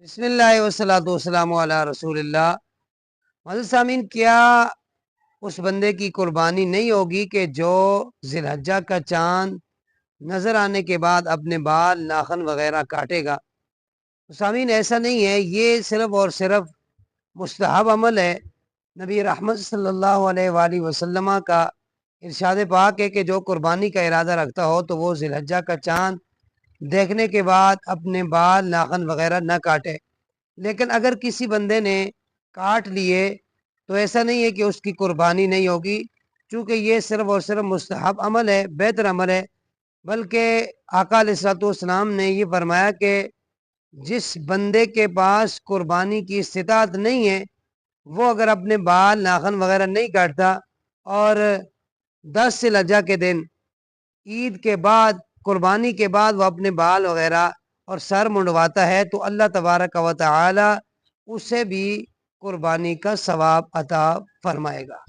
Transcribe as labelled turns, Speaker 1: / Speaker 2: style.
Speaker 1: بسم اللہ والصلاۃ والسلام علی رسول اللہ۔ معزز سامعین، کیا اس بندے کی قربانی نہیں ہوگی کہ جو ذی الحجہ کا چاند نظر آنے کے بعد اپنے بال ناخن وغیرہ کاٹے گا؟ سامعین، ایسا نہیں ہے، یہ صرف اور صرف مستحب عمل ہے۔ نبی رحمت صلی اللہ علیہ وآلہ وسلم کا ارشاد پاک ہے کہ جو قربانی کا ارادہ رکھتا ہو تو وہ ذی الحجہ کا چاند دیکھنے کے بعد اپنے بال ناخن وغیرہ نہ کاٹے۔ لیکن اگر کسی بندے نے کاٹ لیے تو ایسا نہیں ہے کہ اس کی قربانی نہیں ہوگی، چونکہ یہ صرف اور صرف مستحب عمل ہے، بہتر عمل ہے۔ بلکہ آقا علیہ الصلوۃ والسلام نے یہ فرمایا کہ جس بندے کے پاس قربانی کی استطاعت نہیں ہے، وہ اگر اپنے بال ناخن وغیرہ نہیں کاٹتا اور 10 ذی الحجہ کے دن عید کے بعد، قربانی کے بعد وہ اپنے بال وغیرہ اور سر منڈواتا ہے تو اللہ تبارک و تعالی اسے بھی قربانی کا ثواب عطا فرمائے گا۔